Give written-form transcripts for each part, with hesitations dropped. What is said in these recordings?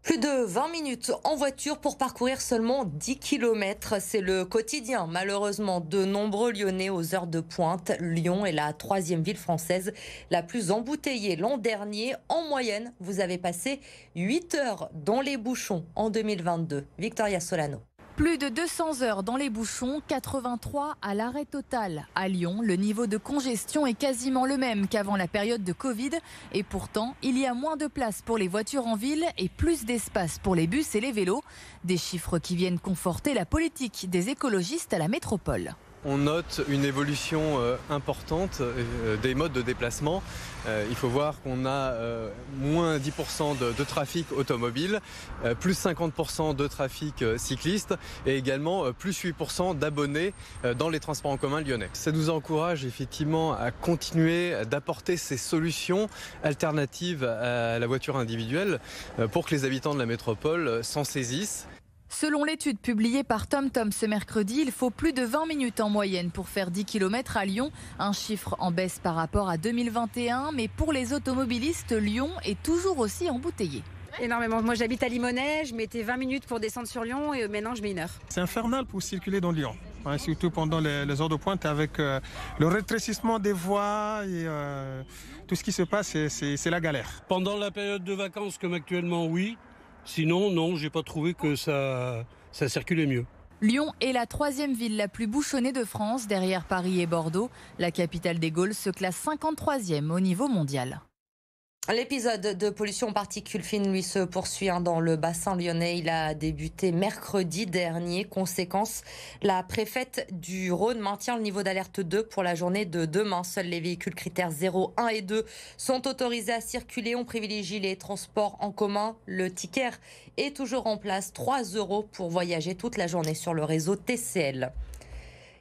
Plus de 20 minutes en voiture pour parcourir seulement 10 km. C'est le quotidien, malheureusement, de nombreux Lyonnais aux heures de pointe. Lyon est la troisième ville française la plus embouteillée l'an dernier. En moyenne, vous avez passé 8 heures dans les bouchons en 2022. Victoria Solano. Plus de 200 heures dans les bouchons, 83 à l'arrêt total. À Lyon, le niveau de congestion est quasiment le même qu'avant la période de Covid. Et pourtant, il y a moins de place pour les voitures en ville et plus d'espace pour les bus et les vélos. Des chiffres qui viennent conforter la politique des écologistes à la métropole. On note une évolution importante des modes de déplacement. Il faut voir qu'on a moins 10% de trafic automobile, plus 50% de trafic cycliste et également plus 8% d'abonnés dans les transports en commun lyonnais. Ça nous encourage effectivement à continuer d'apporter ces solutions alternatives à la voiture individuelle pour que les habitants de la métropole s'en saisissent. Selon l'étude publiée par TomTom ce mercredi, il faut plus de 20 minutes en moyenne pour faire 10 km à Lyon. Un chiffre en baisse par rapport à 2021, mais pour les automobilistes, Lyon est toujours aussi embouteillé. Énormément. Moi j'habite à Limonest, je mettais 20 minutes pour descendre sur Lyon et maintenant je mets 1 heure. C'est infernal pour circuler dans Lyon, surtout pendant les heures de pointe avec le rétrécissement des voies et tout ce qui se passe, c'est la galère. Pendant la période de vacances comme actuellement, oui. Sinon, non, j'ai pas trouvé que ça circulait mieux. Lyon est la troisième ville la plus bouchonnée de France, derrière Paris et Bordeaux. La capitale des Gaules se classe 53e au niveau mondial. L'épisode de pollution aux particules fines, lui, se poursuit dans le bassin lyonnais. Il a débuté mercredi dernier. Conséquence, la préfète du Rhône maintient le niveau d'alerte 2 pour la journée de demain. Seuls les véhicules critères 0, 1 et 2 sont autorisés à circuler. On privilégie les transports en commun. Le ticket est toujours en place. 3 € pour voyager toute la journée sur le réseau TCL.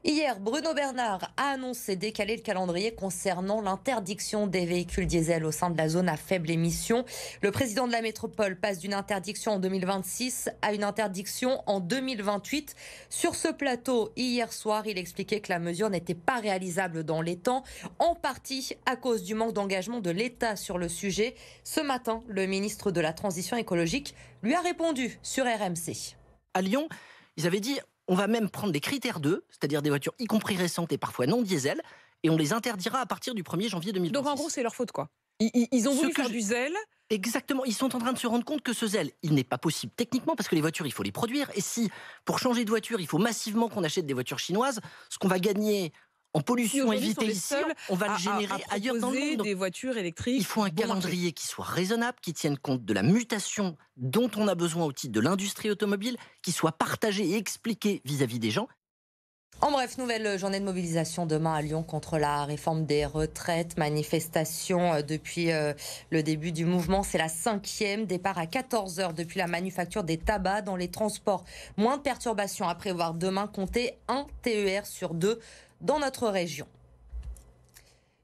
Hier, Bruno Bernard a annoncé décaler le calendrier concernant l'interdiction des véhicules diesel au sein de la zone à faible émission. Le président de la métropole passe d'une interdiction en 2026 à une interdiction en 2028. Sur ce plateau, hier soir, il expliquait que la mesure n'était pas réalisable dans les temps, en partie à cause du manque d'engagement de l'État sur le sujet. Ce matin, le ministre de la Transition écologique lui a répondu sur RMC. À Lyon, ils avaient dit... On va même prendre des critères 2, c'est-à-dire des voitures y compris récentes et parfois non diesel, et on les interdira à partir du 1er janvier 2026. Donc en gros, c'est leur faute, quoi. Ils ont voulu faire du zèle. Exactement, ils sont en train de se rendre compte que ce zèle, il n'est pas possible techniquement parce que les voitures, il faut les produire. Et si, pour changer de voiture, il faut massivement qu'on achète des voitures chinoises, ce qu'on va gagner en pollution évitée ici, on va le générer ailleurs dans le monde. Des voitures électriques. Il faut un calendrier qui soit raisonnable, qui tienne compte de la mutation dont on a besoin au titre de l'industrie automobile, qui soit partagé et expliqué vis-à-vis des gens. En bref, nouvelle journée de mobilisation demain à Lyon contre la réforme des retraites. Manifestation depuis le début du mouvement. C'est la 5e. Départ à 14 h depuis la manufacture des tabacs. Dans les transports, moins de perturbations à prévoir demain. Comptez 1 TER sur 2 dans notre région.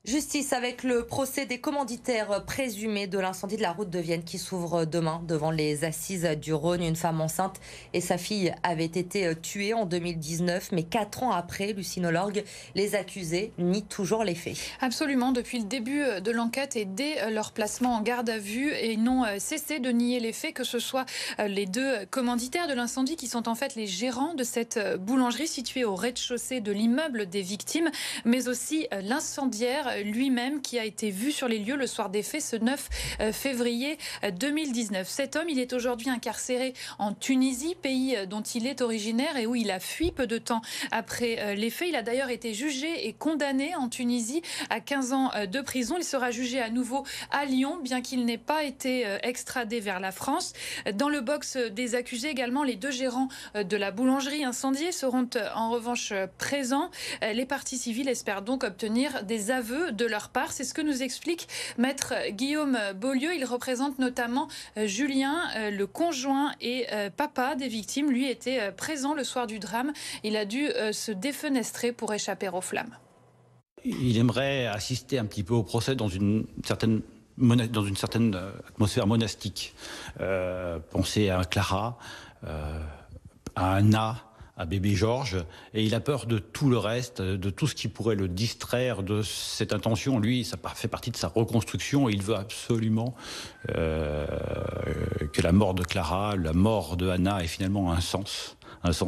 Justice avec le procès des commanditaires présumés de l'incendie de la route de Vienne qui s'ouvre demain devant les assises du Rhône. Une femme enceinte et sa fille avaient été tuées en 2019, mais 4 ans après, Lucine Lorgue, les accusés nient toujours les faits. Absolument, depuis le début de l'enquête et dès leur placement en garde à vue, et ils n'ont cessé de nier les faits, que ce soit les 2 commanditaires de l'incendie qui sont en fait les gérants de cette boulangerie située au rez-de-chaussée de l'immeuble des victimes, mais aussi l'incendiaire lui-même qui a été vu sur les lieux le soir des faits ce 9 février 2019. Cet homme, il est aujourd'hui incarcéré en Tunisie, pays dont il est originaire et où il a fui peu de temps après les faits. Il a d'ailleurs été jugé et condamné en Tunisie à 15 ans de prison. Il sera jugé à nouveau à Lyon, bien qu'il n'ait pas été extradé vers la France. Dans le box des accusés également, les 2 gérants de la boulangerie incendiée seront en revanche présents. Les parties civiles espèrent donc obtenir des aveux de leur part. C'est ce que nous explique maître Guillaume Beaulieu. Il représente notamment Julien, le conjoint et papa des victimes. Lui était présent le soir du drame. Il a dû se défenestrer pour échapper aux flammes. Il aimerait assister un petit peu au procès dans une certaine atmosphère monastique. Penser à Clara, à Anna, à bébé Georges, et il a peur de tout le reste, de tout ce qui pourrait le distraire de cette intention. Lui, ça fait partie de sa reconstruction, et il veut absolument que la mort de Clara, la mort de Anna ait finalement un sens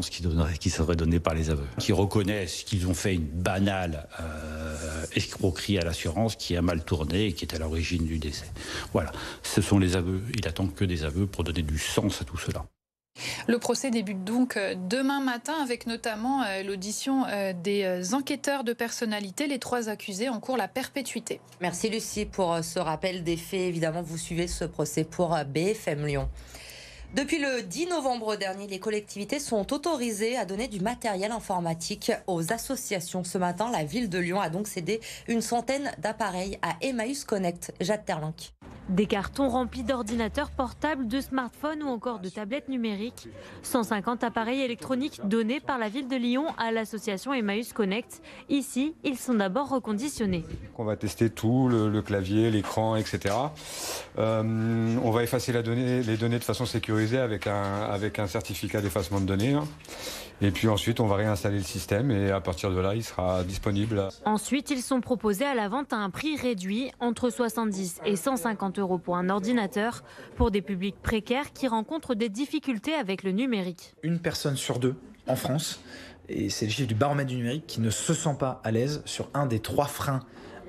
qui serait donné par les aveux, qui reconnaissent qu'ils ont fait une banale escroquerie à l'assurance qui a mal tourné et qui est à l'origine du décès. Voilà, ce sont les aveux. Il attend que des aveux pour donner du sens à tout cela. Le procès débute donc demain matin avec notamment l'audition des enquêteurs de personnalité. Les 3 accusés encourent la perpétuité. Merci Lucie pour ce rappel des faits. Évidemment, vous suivez ce procès pour BFM Lyon. Depuis le 10 novembre dernier, les collectivités sont autorisées à donner du matériel informatique aux associations. Ce matin, la ville de Lyon a donc cédé une centaine d'appareils à Emmaüs Connect. Jade Terlinck. Des cartons remplis d'ordinateurs portables, de smartphones ou encore de tablettes numériques. 150 appareils électroniques donnés par la ville de Lyon à l'association Emmaüs Connect. Ici, ils sont d'abord reconditionnés. On va tester tout, le clavier, l'écran, etc. On va effacer les données de façon sécurisée avec un certificat d'effacement de données. Et puis ensuite, on va réinstaller le système et à partir de là, il sera disponible. Ensuite, ils sont proposés à la vente à un prix réduit, entre 70 et 150 € pour un ordinateur, pour des publics précaires qui rencontrent des difficultés avec le numérique. Une personne sur 2 en France, et c'est le chiffre du baromètre du numérique, qui ne se sent pas à l'aise sur un des 3 freins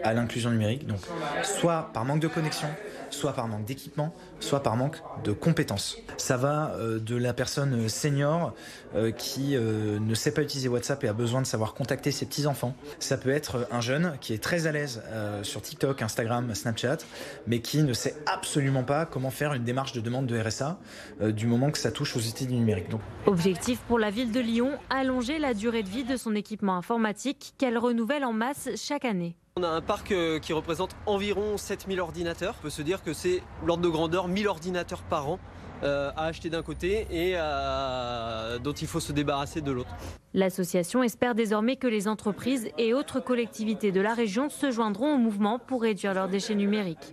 à l'inclusion numérique, donc soit par manque de connexion, soit par manque d'équipement, soit par manque de compétences. Ça va de la personne senior qui ne sait pas utiliser WhatsApp et a besoin de savoir contacter ses petits-enfants. Ça peut être un jeune qui est très à l'aise sur TikTok, Instagram, Snapchat, mais qui ne sait absolument pas comment faire une démarche de demande de RSA du moment que ça touche aux outils du numérique. Donc. Objectif pour la ville de Lyon, allonger la durée de vie de son équipement informatique qu'elle renouvelle en masse chaque année. On a un parc qui représente environ 7000 ordinateurs. On peut se dire que c'est l'ordre de grandeur 1000 ordinateurs par an à acheter d'un côté et dont il faut se débarrasser de l'autre. L'association espère désormais que les entreprises et autres collectivités de la région se joindront au mouvement pour réduire leurs déchets numériques.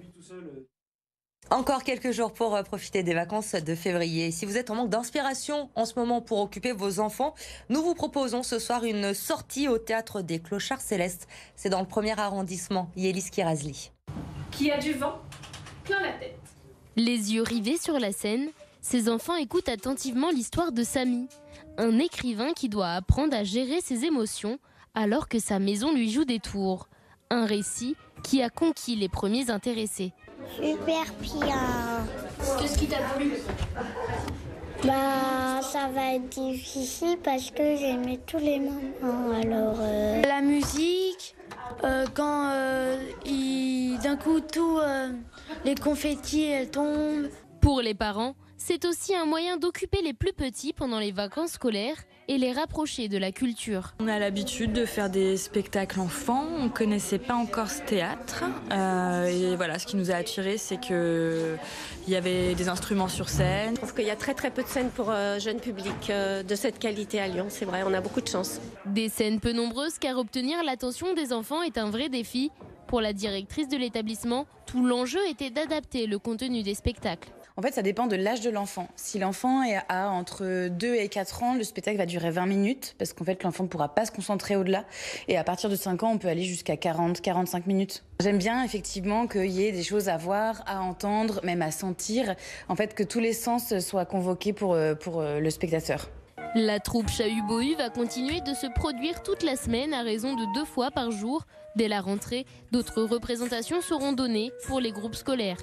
Encore quelques jours pour profiter des vacances de février. Si vous êtes en manque d'inspiration en ce moment pour occuper vos enfants, nous vous proposons ce soir une sortie au théâtre des Clochards Célestes. C'est dans le 1er arrondissement. Yélis Kirazli. Qui a du vent plein la tête. Les yeux rivés sur la scène, ces enfants écoutent attentivement l'histoire de Samy, un écrivain qui doit apprendre à gérer ses émotions alors que sa maison lui joue des tours. Un récit qui a conquis les premiers intéressés. Super bien. Qu'est-ce qui t'a plu? Ça va être difficile parce que j'aimais tous les moments. Alors, la musique, quand d'un coup les confettis elles tombent. Pour les parents, c'est aussi un moyen d'occuper les plus petits pendant les vacances scolaires et les rapprocher de la culture. On a l'habitude de faire des spectacles enfants, on ne connaissait pas encore ce théâtre. Et voilà, ce qui nous a attirés, c'est qu'il y avait des instruments sur scène. Je trouve qu'il y a très peu de scènes pour jeunes publics de cette qualité à Lyon, c'est vrai, on a beaucoup de chance. Des scènes peu nombreuses car obtenir l'attention des enfants est un vrai défi. Pour la directrice de l'établissement, tout l'enjeu était d'adapter le contenu des spectacles. En fait, ça dépend de l'âge de l'enfant. Si l'enfant a entre 2 et 4 ans, le spectacle va durer 20 minutes parce qu'en fait, l'enfant ne pourra pas se concentrer au-delà. Et à partir de 5 ans, on peut aller jusqu'à 40-45 minutes. J'aime bien effectivement qu'il y ait des choses à voir, à entendre, même à sentir. En fait, que tous les sens soient convoqués pour le spectateur. La troupe Chahut-Bohu va continuer de se produire toute la semaine à raison de 2 fois par jour. Dès la rentrée, d'autres représentations seront données pour les groupes scolaires.